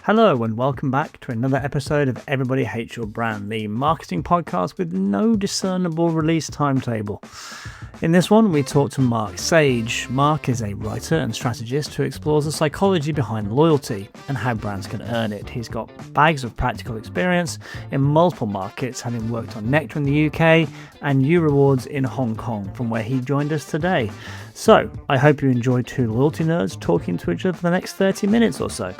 Hello and welcome back to another episode of Everybody Hates Your Brand, the marketing podcast with no discernible release timetable. In this one, we talk to Mark Sage. Mark is a writer and strategist who explores the psychology behind loyalty and how brands can earn it. He's got bags of practical experience in multiple markets, having worked on Nectar in the UK and Yuu Rewards in Hong Kong, from where he joined us today. So, I hope you enjoy two loyalty nerds talking to each other for the next 30 minutes or so.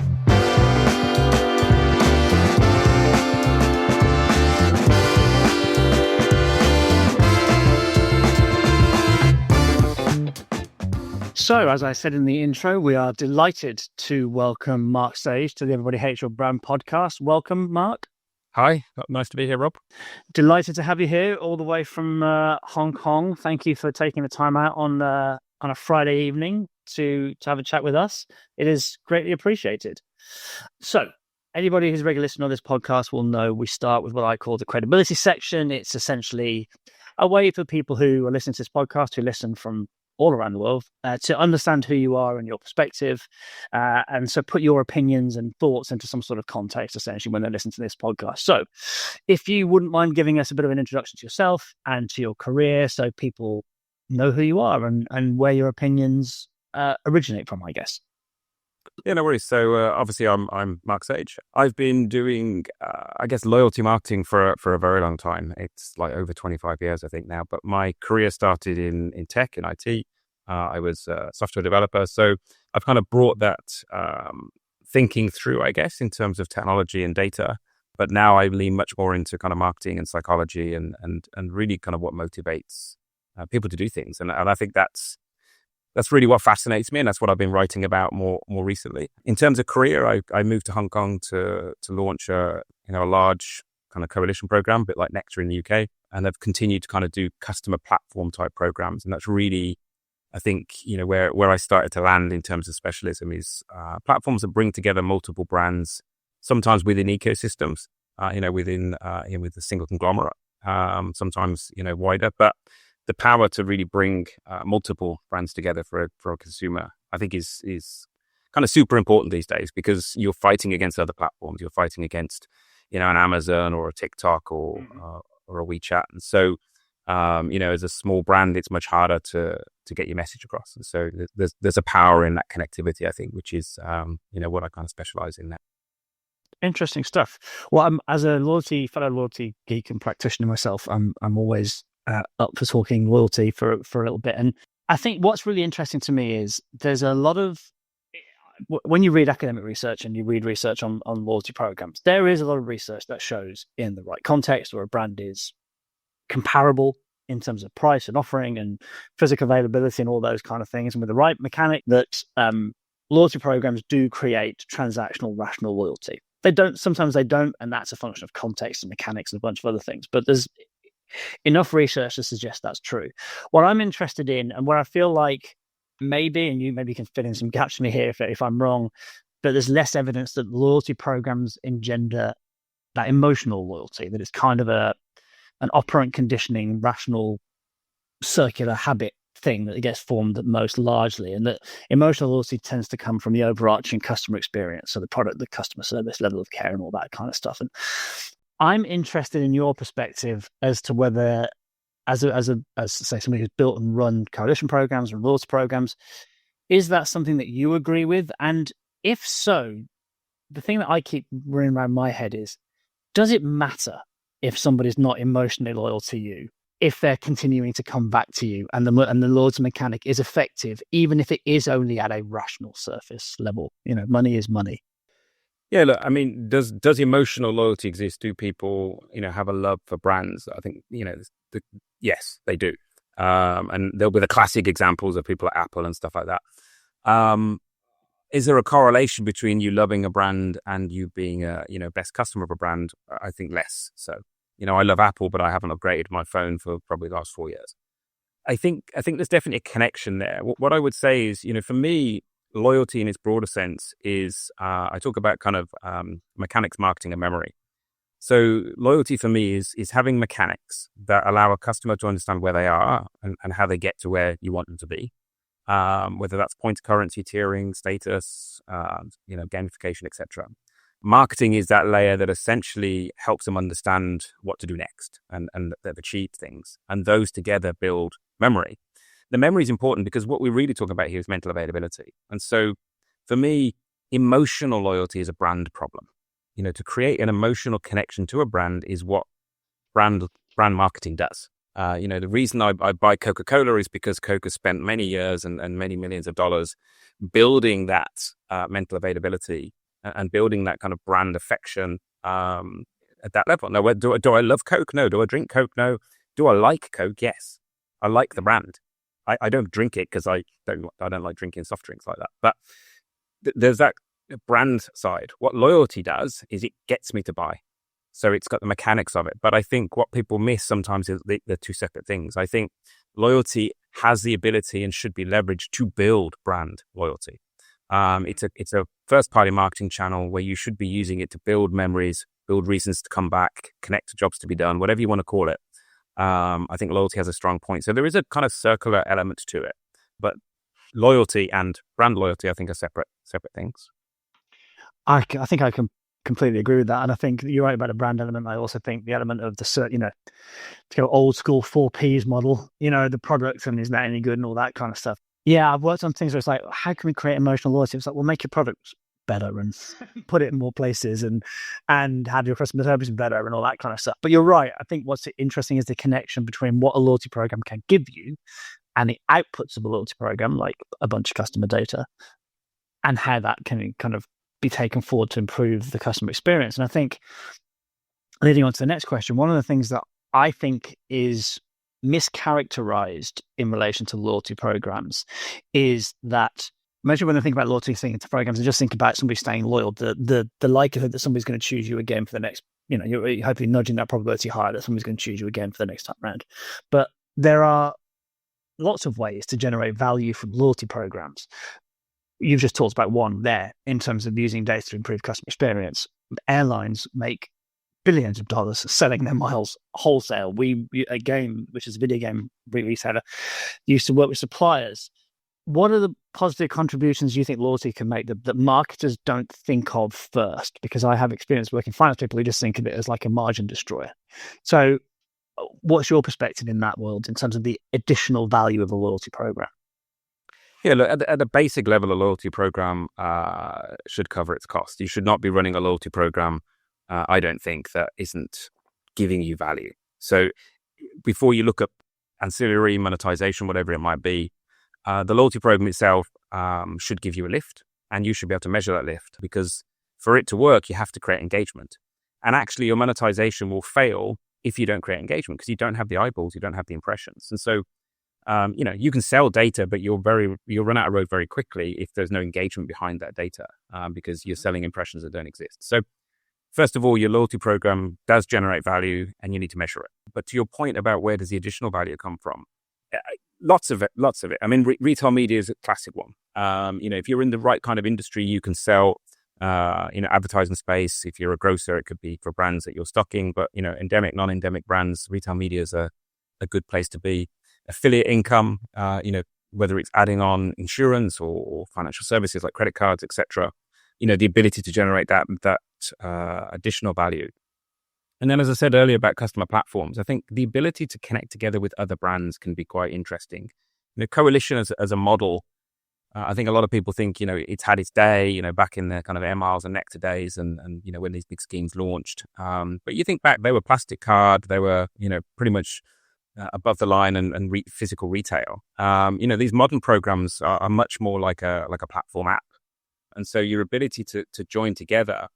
So, as I said in the intro, we are delighted to welcome Mark Sage to the Everybody Hates Your Brand podcast. Welcome, Mark. Hi, nice to be here, Rob. Delighted to have you here all the way from Hong Kong. Thank you for taking the time out on a Friday evening to have a chat with us. It is greatly appreciated. So, anybody who's a regular listener on this podcast will know we start with what I call the credibility section. It's essentially a way for people who are listening to this podcast, who listen from all around the world, to understand who you are and your perspective, and so put your opinions and thoughts into some sort of context, essentially, when they listen to this podcast. So if you wouldn't mind giving us a bit of an introduction to yourself and to your career, so people know who you are and where your opinions originate from, I guess. Yeah, no worries. So obviously I'm Mark Sage. I've been doing, loyalty marketing for a very long time. It's like over 25 years, I think now. But my career started in tech, in IT. I was a software developer. So I've kind of brought that thinking through, I guess, in terms of technology and data. But now I lean much more into kind of marketing and psychology and really kind of what motivates people to do things. And I think that's really what fascinates me, and that's what I've been writing about more recently. In terms of career, I moved to Hong Kong to launch a large kind of coalition program, a bit like Nectar in the UK, and I've continued to kind of do customer platform type programs, and that's really, I think, where I started to land in terms of specialism is platforms that bring together multiple brands, sometimes within ecosystems, with a single conglomerate, sometimes wider, but the power to really bring multiple brands together for a consumer, I think is kind of super important these days, because you're fighting against other platforms. You're fighting against, an Amazon or a TikTok or a WeChat. And so, as a small brand, it's much harder to get your message across. And so there's a power in that connectivity, I think, which is, what I kind of specialize in now. Interesting stuff. Well, I'm, as a fellow loyalty geek and practitioner myself, I'm always up for talking loyalty for a little bit. And I think what's really interesting to me is there's a lot of, when you read academic research and you read research on loyalty programs, there is a lot of research that shows in the right context where a brand is comparable in terms of price and offering and physical availability and all those kind of things. And with the right mechanic, that loyalty programs do create transactional, rational loyalty. Sometimes they don't, and that's a function of context and mechanics and a bunch of other things. But there's enough research to suggest that's true. What I'm interested in, and where I feel like maybe, and you maybe can fill in some gaps for me here if I'm wrong, but there's less evidence that loyalty programs engender that emotional loyalty, that it's kind of an operant conditioning, rational, circular habit thing that gets formed most largely, and that emotional loyalty tends to come from the overarching customer experience, so the product, the customer service, level of care, and all that kind of stuff. And I'm interested in your perspective as to whether, as say somebody who's built and run coalition programs and loyalty programs, is that something that you agree with? And if so, the thing that I keep running around my head is, does it matter if somebody's not emotionally loyal to you, if they're continuing to come back to you and the loyalty mechanic is effective, even if it is only at a rational surface level? Money is money. Yeah, look, I mean, does emotional loyalty exist? Do people, have a love for brands? I think, yes, they do. And there'll be the classic examples of people at Apple and stuff like that. Is there a correlation between you loving a brand and you being a, best customer of a brand? I think less. So, I love Apple, but I haven't upgraded my phone for probably the last 4 years. I think there's definitely a connection there. What I would say is, for me, loyalty in its broader sense is, I talk about kind of mechanics, marketing, and memory. So loyalty for me is having mechanics that allow a customer to understand where they are and how they get to where you want them to be. Whether that's point currency tiering, status, gamification, etc. Marketing is that layer that essentially helps them understand what to do next and that they've achieved things. And those together build memory. The memory is important because what we're really talking about here is mental availability. And so for me, emotional loyalty is a brand problem. To create an emotional connection to a brand is what brand marketing does. The reason I buy Coca-Cola is because Coca spent many years and many millions of dollars building that mental availability and building that kind of brand affection at that level. Now, do I love Coke? No. Do I drink Coke? No. Do I like Coke? Yes. I like the brand. I don't drink it because I don't like drinking soft drinks like that. But there's that brand side. What loyalty does is it gets me to buy. So it's got the mechanics of it. But I think what people miss sometimes is they're two separate things. I think loyalty has the ability and should be leveraged to build brand loyalty. It's a first-party marketing channel where you should be using it to build memories, build reasons to come back, connect to jobs to be done, whatever you want to call it. I think loyalty has a strong point. So there is a kind of circular element to it. But loyalty and brand loyalty, I think, are separate things. I think I can completely agree with that. And I think you're right about the brand element. I also think the element of to go old school 4Ps model, the product and is that any good and all that kind of stuff. Yeah, I've worked on things where it's like, how can we create emotional loyalty? It's like, well, make your products better and put it in more places and have your customer service better and all that kind of stuff. But you're right. I think what's interesting is the connection between what a loyalty program can give you and the outputs of a loyalty program, like a bunch of customer data, and how that can kind of be taken forward to improve the customer experience. And I think, leading on to the next question, one of the things that I think is mischaracterized in relation to loyalty programs is that most when they think about loyalty programs, they just think about somebody staying loyal, the likelihood that somebody's going to choose you again for the next, you're hopefully nudging that probability higher that somebody's going to choose you again for the next time round. But there are lots of ways to generate value from loyalty programs. You've just talked about one there in terms of using data to improve customer experience. Airlines make billions of dollars selling their miles wholesale. A game, which is a video game reseller, used to work with suppliers. What are the positive contributions you think loyalty can make that marketers don't think of first? Because I have experience working finance people who just think of it as like a margin destroyer. So what's your perspective in that world in terms of the additional value of a loyalty program? Yeah, look, at a basic level, a loyalty program should cover its cost. You should not be running a loyalty program, I don't think, that isn't giving you value. So before you look at ancillary monetization, whatever it might be, the loyalty program itself should give you a lift, and you should be able to measure that lift, because for it to work, you have to create engagement. And actually, your monetization will fail if you don't create engagement, because you don't have the eyeballs, you don't have the impressions. And so you can sell data, but you'll run out of road very quickly if there's no engagement behind that data, because you're selling impressions that don't exist. So first of all, your loyalty program does generate value and you need to measure it. But to your point about where does the additional value come from? Lots of it. I mean, retail media is a classic one. If you're in the right kind of industry, you can sell, advertising space. If you're a grocer, it could be for brands that you're stocking, but, endemic, non-endemic brands, retail media is a good place to be. Affiliate income, whether it's adding on insurance or financial services like credit cards, etc. The ability to generate that additional value. And then, as I said earlier about customer platforms, I think the ability to connect together with other brands can be quite interesting. Coalition as a model, I think a lot of people think, it's had its day, back in the kind of Air Miles and Nectar days and when these big schemes launched. But you think back, they were plastic card, they were, pretty much above the line and physical retail. These modern programs are much more like a platform app. And so your ability to join together,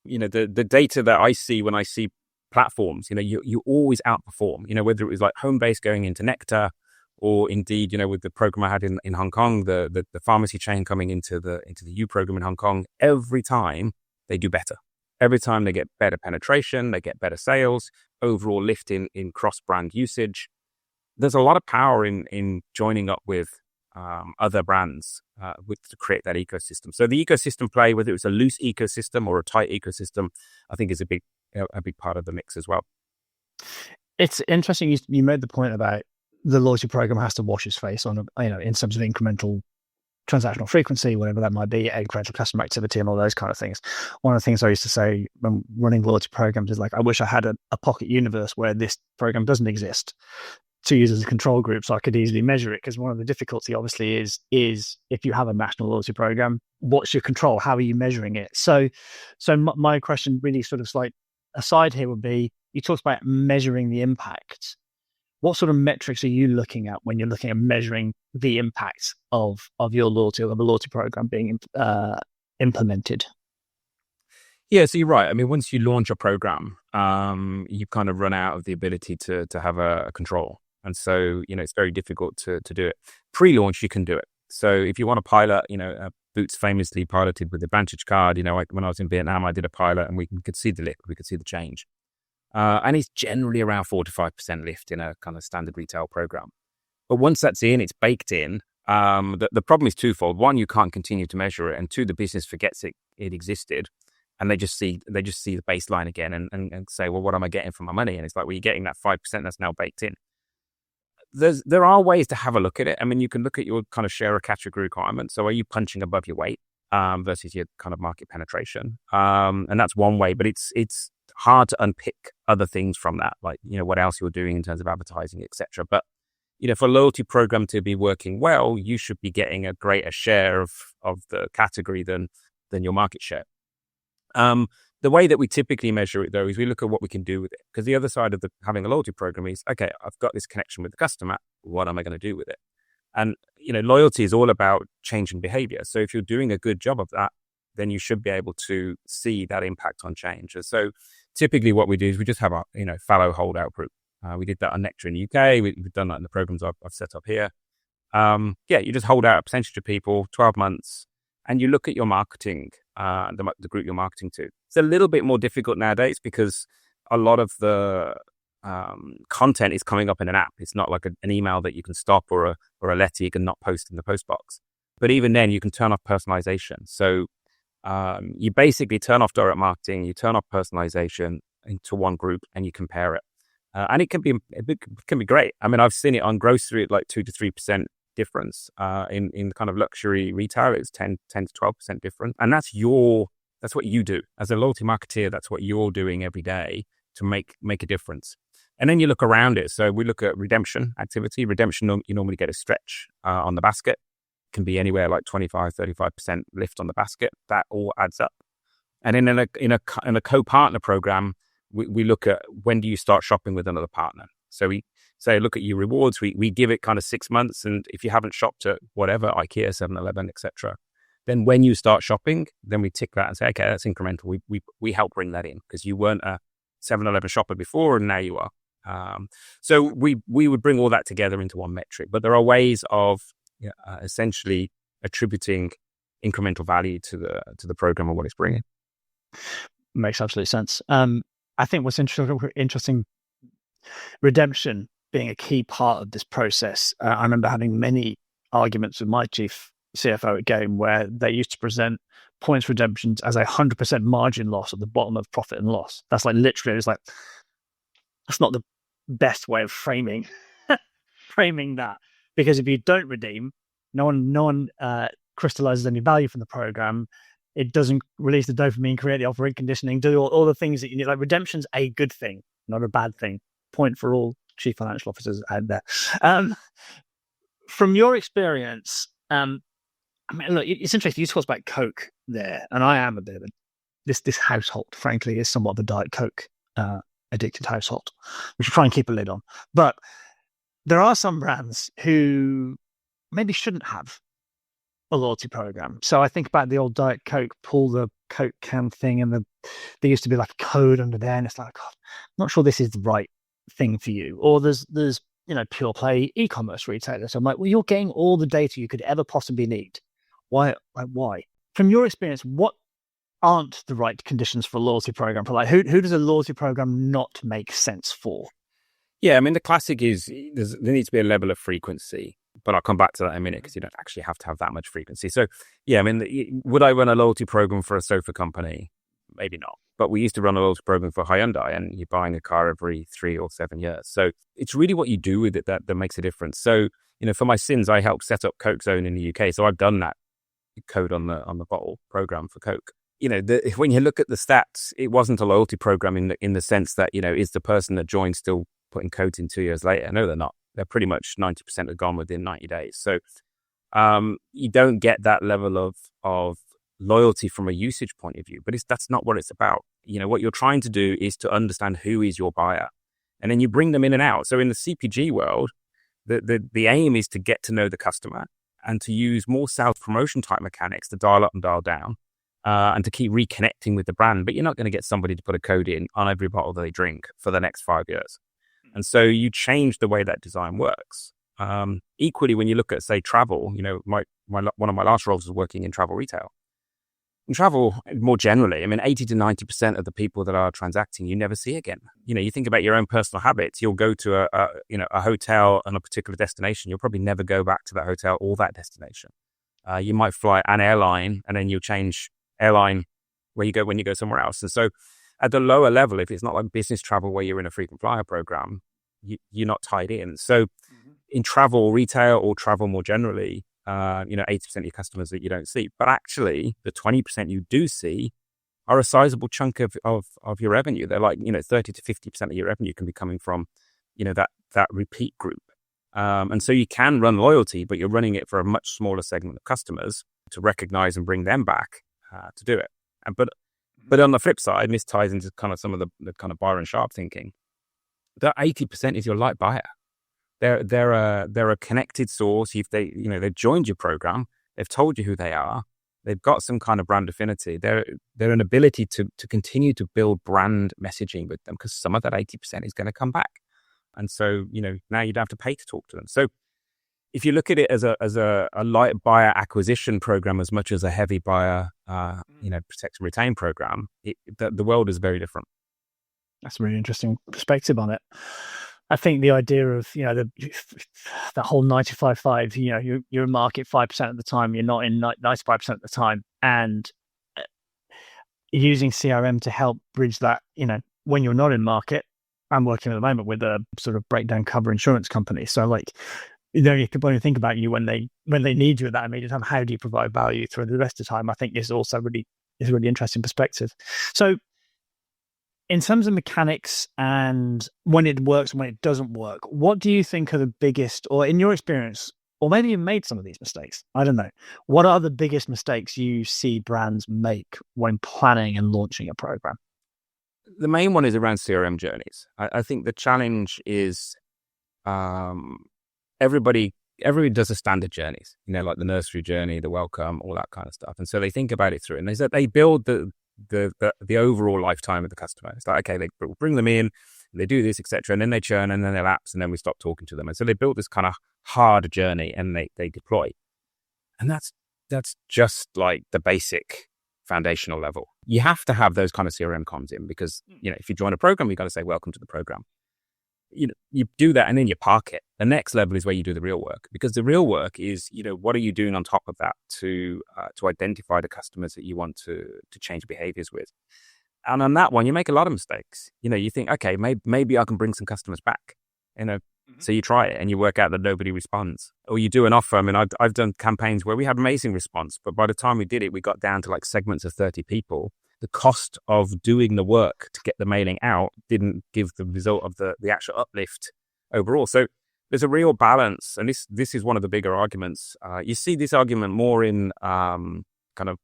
the data that I see when I see platforms, you always outperform, whether it was like Homebase going into Nectar, or indeed, with the program I had in Hong Kong, the pharmacy chain coming into the Yuu program in Hong Kong, every time they do better. Every time they get better penetration, they get better sales, overall lift in cross-brand usage. There's a lot of power in joining up with other brands to create that ecosystem. So the ecosystem play, whether it's a loose ecosystem or a tight ecosystem, I think is a big part of the mix as well. It's interesting you made the point about the loyalty program has to wash its face on in terms of incremental transactional frequency, whatever that might be, incremental customer activity, and all those kind of things. One of the things I used to say when running loyalty programs is like, I wish I had a pocket universe where this program doesn't exist to use as a control group, so I could easily measure it. Because one of the difficulty, obviously, is if you have a national loyalty program, what's your control? How are you measuring it? So my question, really sort of like aside here, would be: you talked about measuring the impact. What sort of metrics are you looking at when you're looking at measuring the impact of your loyalty, of a loyalty program being implemented? Yeah, so you're right. I mean, once you launch a program, you kind of run out of the ability to have a control. And so, it's very difficult to do it. Pre-launch, you can do it. So if you want to pilot, Boots famously piloted with the Advantage card. When I was in Vietnam, I did a pilot and we could see the lift, we could see the change. And it's generally around 4 to 5% lift in a kind of standard retail program. But once that's in, it's baked in. The problem is twofold. One, you can't continue to measure it. And two, the business forgets it existed. And they just see the baseline again and say, well, what am I getting for my money? And it's like, well, you're getting that 5% that's now baked in. There are ways to have a look at it. I mean, you can look at your kind of share of category requirements. So are you punching above your weight versus your kind of market penetration? And that's one way, but it's hard to unpick other things from that, like, what else you're doing in terms of advertising, etc. But, for a loyalty program to be working well, you should be getting a greater share of the category than your market share. The way that we typically measure it, though, is we look at what we can do with it. Because the other side of having a loyalty program is, okay, I've got this connection with the customer. What am I going to do with it? And, loyalty is all about changing behavior. So if you're doing a good job of that, then you should be able to see that impact on change. And so typically what we do is we just have our, fallow holdout group. We did that on Nectar in the UK. We've done that in the programs I've set up here. You just hold out a percentage of people, 12 months, and you look at your marketing, the group you're marketing to. It's a little bit more difficult nowadays because a lot of the content is coming up in an app. It's not like an email that you can stop or a letter you can not post in the post box. But even then, you can turn off personalization. So you basically turn off direct marketing, you turn off personalization into one group, and you compare it. And it can be great. I mean, I've seen it on grocery at like 2 to 3% difference. In kind of luxury retail, it's 10 to 12% difference. And that's what you do as a loyalty marketeer. That's what you're doing every day to make a difference. And then you look around it. So we look at redemption activity. Redemption, you normally get a stretch on the basket. It can be anywhere like 25, 35% lift on the basket. That all adds up. And then in a co-partner program, we look at when do you start shopping with another partner. So we say, look at your rewards. We give it kind of 6 months. And if you haven't shopped at whatever, IKEA, 7-Eleven, etc., then when you start shopping, then we tick that and say, okay, that's incremental. We help bring that in because you weren't a 7-Eleven shopper before and now you are. So we would bring all that together into one metric. But there are ways of essentially attributing incremental value to the program and what it's bringing. Makes absolute sense. I think what's interesting, redemption being a key part of this process. I remember having many arguments with my chief CFO at Game where they used to present points redemptions as 100% margin loss at the bottom of profit and loss. That's like literally, it's like, that's not the best way of framing that, because if you don't redeem, no one crystallizes any value from the program. It doesn't release the dopamine, create the offer conditioning, do all the things that you need. Like, redemption's a good thing, not a bad thing. Point for all chief financial officers out there. From your experience, I mean, look, it's interesting. You talked about Coke there, and I am a bit of this household, frankly, is somewhat of a Diet Coke addicted household. We should try and keep a lid on. But there are some brands who maybe shouldn't have a loyalty program. So I think about the old Diet Coke, pull the Coke can thing, and there used to be like a code under there, and it's like, God, I'm not sure this is the right thing for you. Or there's pure play e-commerce retailers. So I'm like, well, you're getting all the data you could ever possibly need. Why? From your experience, what aren't the right conditions for a loyalty program? For like, who does a loyalty program not make sense for? Yeah, I mean, the classic is there needs to be a level of frequency, but I'll come back to that in a minute because you don't actually have to have that much frequency. So, yeah, I mean, would I run a loyalty program for a sofa company? Maybe not. But we used to run a loyalty program for Hyundai, and you're buying a car every 3 or 7 years. So it's really what you do with it that makes a difference. So For my sins, I helped set up Coke Zone in the UK. So I've done that code on the bottle program for Coke. When you look at the stats, it wasn't a loyalty program in the sense that, is the person that joined still putting codes in 2 years later? No, they're not. They're pretty much 90% are gone within 90 days. So you don't get that level of loyalty from a usage point of view, but that's not what it's about. What you're trying to do is to understand who is your buyer, and then you bring them in and out. So in the CPG world, the aim is to get to know the customer and to use more sales promotion type mechanics to dial up and dial down, and to keep reconnecting with the brand. But you're not going to get somebody to put a code in on every bottle that they drink for the next 5 years. And so you change the way that design works. Equally, when you look at, say, travel, one of my last roles was working in travel retail. In travel, more generally, 80 to 90% of the people that are transacting, you never see again. You think about your own personal habits. You'll go to a hotel on a particular destination. You'll probably never go back to that hotel or that destination. You might fly an airline and then you'll change airline where you go when you go somewhere else. And so at the lower level, if it's not like business travel where you're in a frequent flyer program, you're not tied in. So in travel, retail, or travel more generally, 80% of your customers that you don't see, but actually the 20% you do see are a sizable chunk of your revenue. They're like, 30 to 50% of your revenue can be coming from, that repeat group. And so you can run loyalty, but you're running it for a much smaller segment of customers to recognize and bring them back to do it. But on the flip side, and this ties into kind of some of the kind of Byron Sharp thinking, that 80% is your light buyer. They're a connected source. If they've joined your program, they've told you who they are, they've got some kind of brand affinity. They're an ability to continue to build brand messaging with them, because some of that 80% is going to come back. And so, now you'd have to pay to talk to them. So if you look at it as a light buyer acquisition program as much as a heavy buyer, protect and retain program, the world is very different. That's a really interesting perspective on it. I think the idea of, the whole 95-5, you're in market 5% of the time, you're not in 95% of the time. And using CRM to help bridge that, when you're not in market. I'm working at the moment with a sort of breakdown cover insurance company. So you can only think about you when they need you at that immediate time. How do you provide value through the rest of the time? I think is also a really interesting perspective. So in terms of mechanics and when it works and when it doesn't work, what do you think are the biggest, or in your experience, or maybe you've made some of these mistakes, I don't know, what are the biggest mistakes you see brands make when planning and launching a program? The main one is around CRM journeys. I think the challenge is everybody does a standard journeys, like the nursery journey, the welcome, all that kind of stuff. And so they think about it through, and they build the overall lifetime of the customer. It's like, okay, they bring them in, they do this, etc., and then they churn, and then they lapse, and then we stop talking to them. And so they build this kind of hard journey, and they deploy. And that's just like the basic foundational level. You have to have those kind of CRM comms in, because if you join a program, you got to say welcome to the program. You do that and then you park it. The next level is where you do the real work, because the real work is, what are you doing on top of that to identify the customers that you want to change behaviors with. And on that one, you make a lot of mistakes. You think, okay, maybe I can bring some customers back. So you try it and you work out that nobody responds, or you do an offer. I've done campaigns where we had amazing response, but by the time we did it, we got down to like segments of 30 people. The cost of doing the work to get the mailing out didn't give the result of the actual uplift overall. So there's a real balance. And this is one of the bigger arguments. You see this argument more in kind of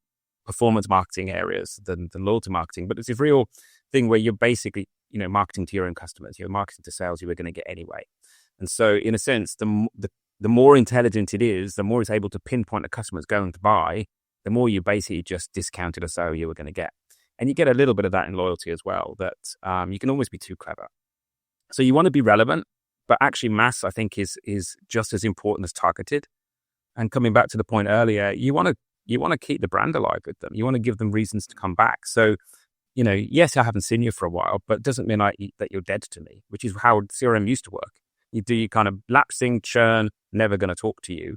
performance marketing areas than loyalty marketing, but it's a real thing where you're basically, marketing to your own customers. You're marketing to sales you were going to get anyway. And so in a sense, the more intelligent it is, the more it's able to pinpoint the customer's going to buy, the more you basically just discounted a sale you were going to get. And you get a little bit of that in loyalty as well, that you can always be too clever. So you want to be relevant, but actually mass, I think, is just as important as targeted. And coming back to the point earlier, you want to keep the brand alive with them. You want to give them reasons to come back. So, yes, I haven't seen you for a while, but it doesn't mean that you're dead to me, which is how CRM used to work. You do your kind of lapsing, churn, never going to talk to you,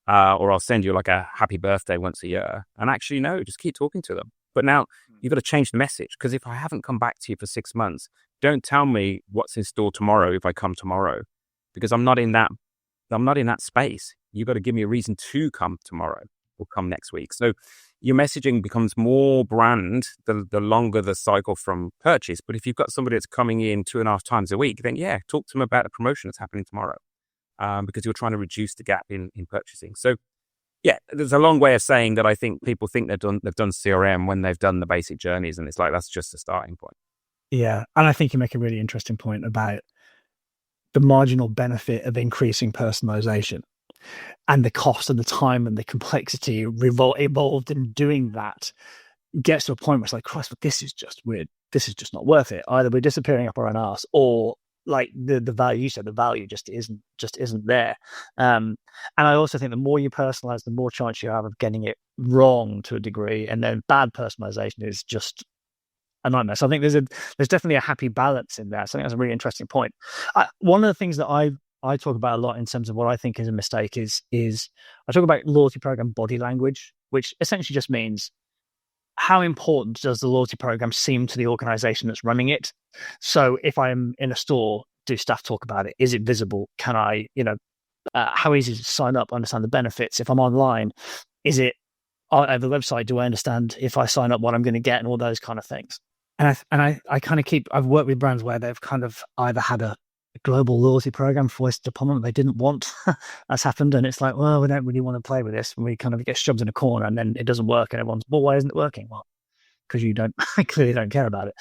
or I'll send you like a happy birthday once a year. And actually, no, just keep talking to them. But now you've got to change the message, because if I haven't come back to you for 6 months, don't tell me what's in store tomorrow if I come tomorrow, because I'm not in that I'm not in that space. You've got to give me a reason to come tomorrow or come next week. So your messaging becomes more brand the longer the cycle from purchase. But if you've got somebody that's coming in 2.5 times a week, then yeah, talk to them about the promotion that's happening tomorrow, because you're trying to reduce the gap in purchasing. So yeah, there's a long way of saying that I think people think they've done CRM when they've done the basic journeys, and it's like that's just a starting point. Yeah, and I think you make a really interesting point about the marginal benefit of increasing personalization and the cost and the time and the complexity involved in doing that gets to a point where it's like, Christ, but this is just weird. This is just not worth it. Either we're disappearing up our own arse, or like the value, you said, the value just isn't there. And I also think the more you personalize, the more chance you have of getting it wrong to a degree. And then bad personalization is just a nightmare. So I think there's definitely a happy balance in there. So I think that's a really interesting point. One of the things that I talk about a lot in terms of what I think is a mistake is I talk about loyalty program body language, which essentially just means how important does the loyalty program seem to the organization that's running it? So if I'm in a store, do staff talk about it? Is it visible? Can I, how easy to sign up, understand the benefits? If I'm online, is it on the website? Do I understand if I sign up what I'm going to get and all those kind of things? And I kind of I've worked with brands where they've kind of either had a global loyalty program foisted upon them that they didn't want. That's happened, and it's like, well, we don't really want to play with this, and we kind of get shoved in a corner, and then it doesn't work, and everyone's, well, why isn't it working? Well, because you don't clearly don't care about it.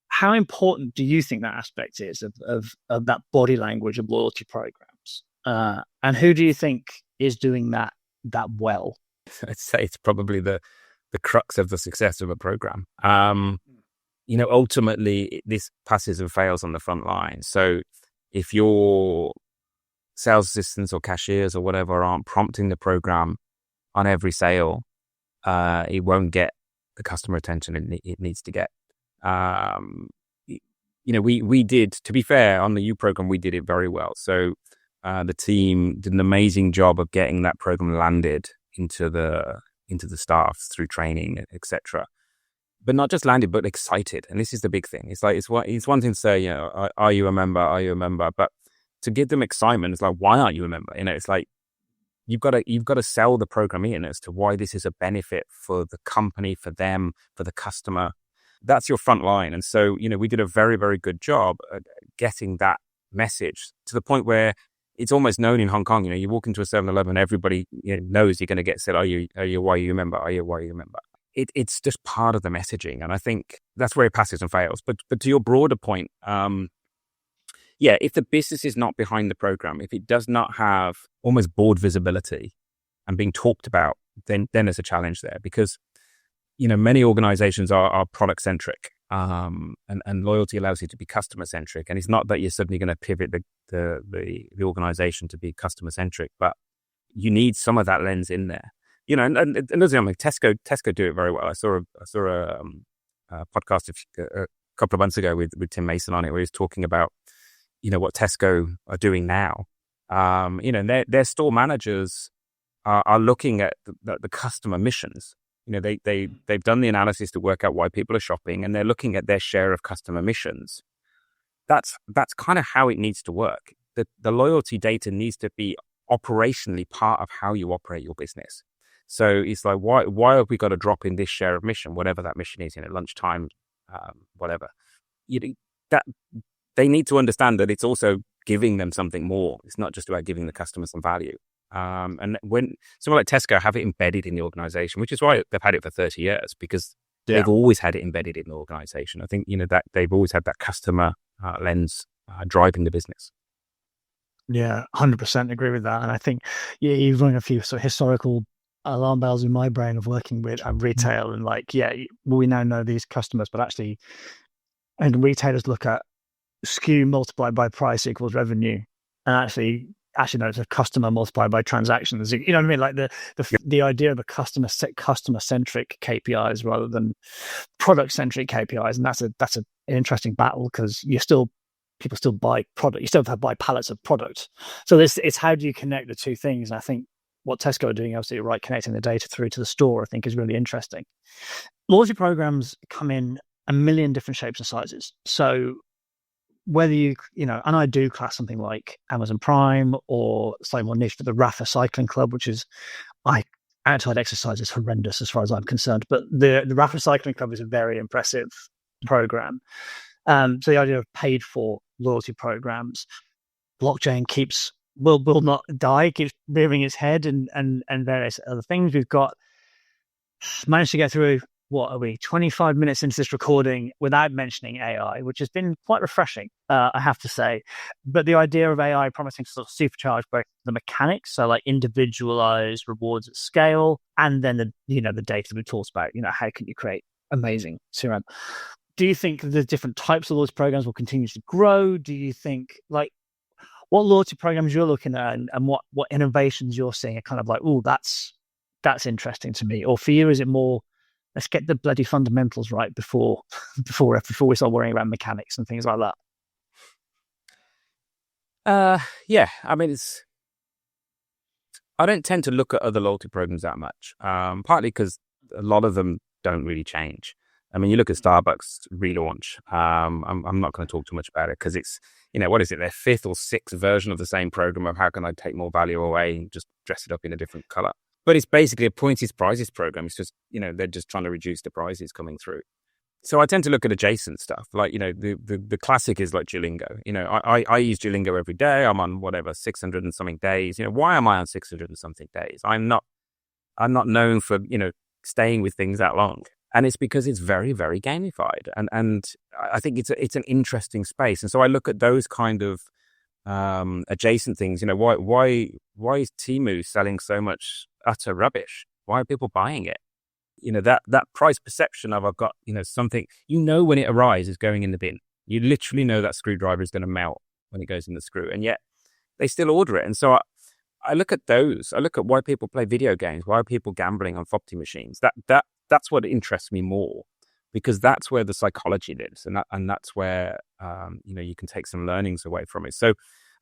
How important do you think that aspect is of that body language of loyalty programs, and who do you think is doing that well? I'd say it's probably the crux of the success of a program. Ultimately, this passes and fails on the front line. So if your sales assistants or cashiers or whatever aren't prompting the program on every sale, it won't get the customer attention it needs to get. We did, to be fair, on the U program, we did it very well. So the team did an amazing job of getting that program landed into the staff through training, etc. But not just landed, but excited. And this is the big thing. It's like, it's one thing to say, are you a member? Are you a member? But to give them excitement, it's like, why aren't you a member? It's like, you've got to sell the program in as to why this is a benefit for the company, for them, for the customer. That's your front line. And so, we did a very, very good job at getting that message to the point where it's almost known in Hong Kong. You walk into a 7-Eleven, everybody knows you're going to get said, are you why are you a member? Are you why are you a member? It's just part of the messaging. And I think that's where it passes and fails. But to your broader point, if the business is not behind the program, if it does not have almost board visibility and being talked about, then there's a challenge there, because, many organizations are product centric, and loyalty allows you to be customer centric. And it's not that you're suddenly going to pivot the organization to be customer centric, but you need some of that lens in there. And Tesco do it very well. I saw a podcast a couple of months ago with Tim Mason on it, where he was talking about, what Tesco are doing now. Their store managers are looking at the customer missions. They've done the analysis to work out why people are shopping, and they're looking at their share of customer missions. That's kind of how it needs to work. The loyalty data needs to be operationally part of how you operate your business. So it's like, why have we got to drop in this share of mission, whatever that mission is, at lunchtime, whatever. That they need to understand that it's also giving them something more. It's not just about giving the customer some value. And when someone like Tesco have it embedded in the organization, which is why they've had it for 30 years, because they've always had it embedded in the organization. I think, that they've always had that customer lens driving the business. Yeah, 100% agree with that. And I think you've rung a few sort of historical alarm bells in my brain of working with retail, and we now know these customers, but actually, and retailers look at SKU multiplied by price equals revenue, and actually no, it's a customer multiplied by transactions. You know what I mean? Like the idea of a customer centric KPIs rather than product centric KPIs, and that's an interesting battle, because people still buy product. You still have to buy pallets of product. So it's how do you connect the two things? And I think what Tesco are doing, absolutely right, connecting the data through to the store, I think is really interesting. Loyalty programs come in a million different shapes and sizes. So whether and I do class something like Amazon Prime or slightly more niche, but the Rafa Cycling Club, which is, outside exercise is horrendous as far as I'm concerned, but the Rafa Cycling Club is a very impressive program. So the idea of paid for loyalty programs, blockchain will not die, keeps rearing its head, and various other things. We've managed to get through, what are we, 25 minutes into this recording without mentioning AI, which has been quite refreshing, I have to say. But the idea of AI promising to sort of supercharge both the mechanics, so like individualized rewards at scale, and then the data we talked about, how can you create amazing CRM? Do you think the different types of loyalty programs will continue to grow? Do you think, like, what loyalty programs you're looking at, and what innovations you're seeing are kind of like, oh, that's interesting to me? Or for you, is it more, let's get the bloody fundamentals right before we start worrying about mechanics and things like that? Yeah, I mean, I don't tend to look at other loyalty programs that much, partly because a lot of them don't really change. I mean, you look at Starbucks relaunch. I'm not going to talk too much about it because it's, what is it, their fifth or sixth version of the same program of how can I take more value away and just dress it up in a different color. But it's basically a points prizes program. It's just, they're just trying to reduce the prizes coming through. So I tend to look at adjacent stuff. Like, the classic is like Duolingo. I use Duolingo every day. I'm on 600 and something days. Why am I on 600 and something days? I'm not known for, staying with things that long. And it's because it's very, very gamified. And I think it's an interesting space. And so I look at those kind of adjacent things. Why is Temu selling so much utter rubbish? Why are people buying it? That price perception of, I've got, something, when it arrives is going in the bin. You literally know that screwdriver is going to melt when it goes in the screw. And yet they still order it. And so I look at those. I look at why people play video games. Why are people gambling on FOPTI machines? That's what interests me more, because that's where the psychology lives, and that's where you can take some learnings away from it. So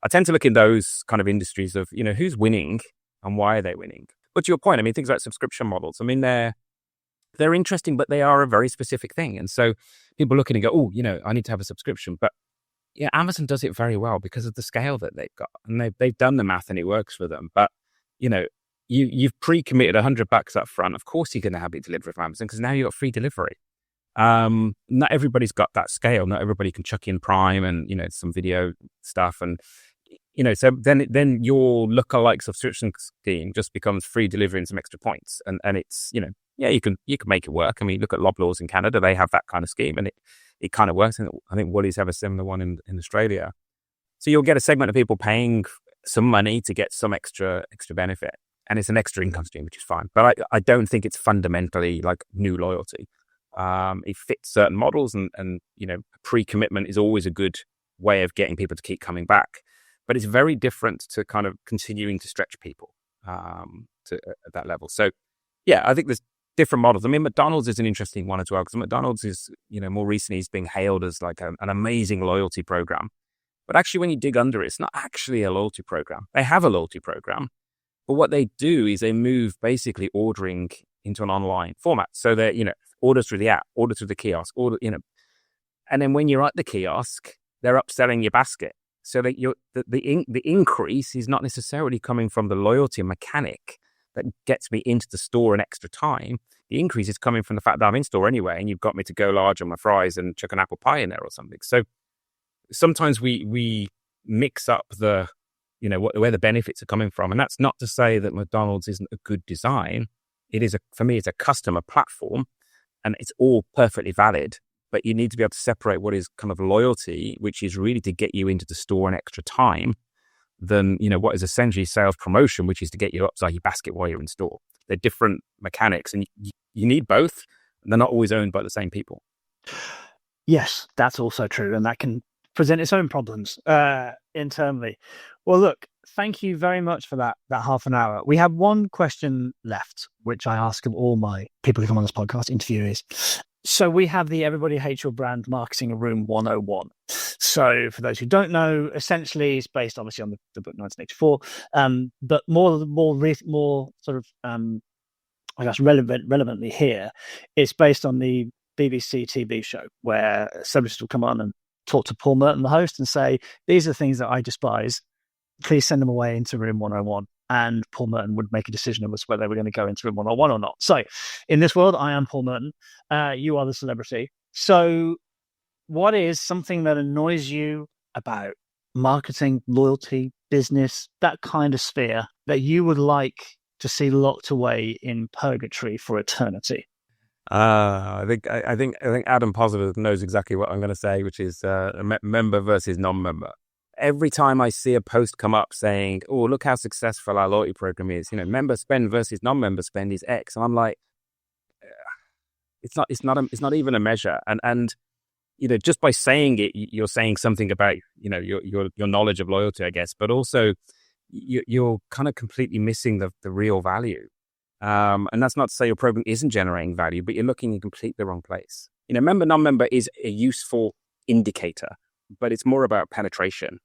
I tend to look in those kind of industries of who's winning and why are they winning. But to your point, I mean, things like subscription models. I mean, they're interesting, but they are a very specific thing. And so people look at it and go, oh, I need to have a subscription. But yeah, Amazon does it very well because of the scale that they've got, and they've done the math and it works for them. But you've pre-committed $100 up front. Of course, you're going to have it delivered from Amazon because now you've got free delivery. Not everybody's got that scale. Not everybody can chuck in Prime and some video stuff, and so then your lookalike subscription scheme just becomes free delivery and some extra points, and it's you can make it work. I mean, look at Loblaws in Canada; they have that kind of scheme, and it kind of works. And I think Woolies have a similar one in Australia. So you'll get a segment of people paying some money to get some extra benefit. And it's an extra income stream, which is fine. But I don't think it's fundamentally like new loyalty. It fits certain models, and pre-commitment is always a good way of getting people to keep coming back. But it's very different to kind of continuing to stretch people at that level. So, yeah, I think there's different models. I mean, McDonald's is an interesting one as well, because McDonald's is, more recently is being hailed as like an amazing loyalty program. But actually, when you dig under it, it's not actually a loyalty program. They have a loyalty program. But what they do is they move basically ordering into an online format. So they're, order through the app, order through the kiosk, and then when you're at the kiosk, they're upselling your basket. So that the increase is not necessarily coming from the loyalty mechanic that gets me into the store an extra time. The increase is coming from the fact that I'm in store anyway, and you've got me to go large on my fries and chuck an apple pie in there or something. So sometimes we mix up the where the benefits are coming from. And that's not to say that McDonald's isn't a good design. It is for me, it's a customer platform, and it's all perfectly valid, but you need to be able to separate what is kind of loyalty, which is really to get you into the store an extra time, than, what is essentially sales promotion, which is to get you upside your basket while you're in store. They're different mechanics, and you need both. And they're not always owned by the same people. Yes, that's also true. And that can present its own problems internally. Well, look, thank you very much for that half an hour. We have one question left, which I ask of all my people who come on this podcast, interviewees. So we have the Everybody Hates Your Brand Marketing Room 101. So for those who don't know, essentially it's based obviously on the book 1984, but more sort of, I guess, relevantly here, it's based on the BBC TV show where celebrities will come on and talk to Paul Merton, the host, and say, these are things that I despise. Please send them away into room 101. And Paul Merton would make a decision as whether we're going to go into room 101 or not. So in this world, I am Paul Merton. You are the celebrity. So what is something that annoys you about marketing, loyalty, business, that kind of sphere that you would like to see locked away in purgatory for eternity? I think Adam Positive knows exactly what I'm going to say, which is member versus non-member. Every time I see a post come up saying, "Oh, look how successful our loyalty program is," member spend versus non-member spend is X, and I'm like, it's not even a measure. And just by saying it, you're saying something about your knowledge of loyalty, I guess, but also you're kind of completely missing the real value. And that's not to say your program isn't generating value, but you're looking in completely the wrong place. Member, non-member is a useful indicator, but it's more about penetration.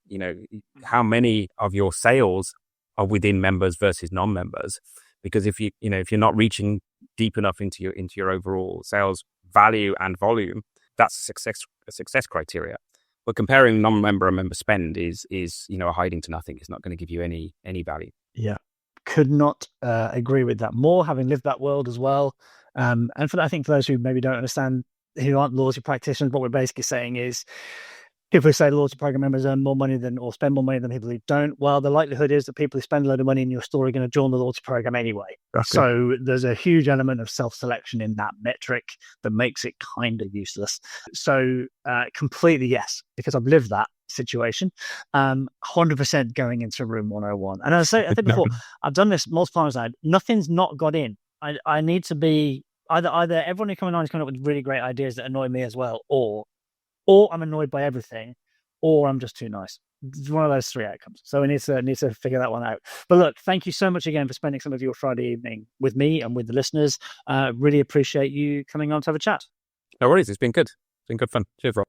How many of your sales are within members versus non-members? Because if you're not reaching deep enough into your overall sales value and volume, that's a success criteria. But comparing non-member and member spend is a hiding to nothing. It's not going to give you any value. Yeah. Could not agree with that more, having lived that world as well. And I think for those who maybe don't understand, who aren't loyalty practitioners, what we're basically saying is, if we say loyalty program members earn more money or spend more money than people who don't, well, the likelihood is that people who spend a load of money in your store are going to join the loyalty program anyway. Okay. So there's a huge element of self-selection in that metric that makes it kind of useless. So completely yes, because I've lived that situation. 100% going into room 101. And as I said before, I've done this multiple times now. Nothing's not got in. I need to be either everyone who's coming on is coming up with really great ideas that annoy me as well, or I'm annoyed by everything, or I'm just too nice. It's one of those three outcomes. So we need to figure that one out. But look, thank you so much again for spending some of your Friday evening with me and with the listeners. Really appreciate you coming on to have a chat. No worries. It's been good. It's been good fun. Cheers, Rob.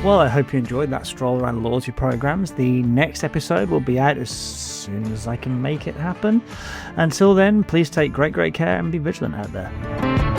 Well, I hope you enjoyed that stroll around loyalty programs. The next episode will be out as soon as I can make it happen. Until then, please take great care and be vigilant out there.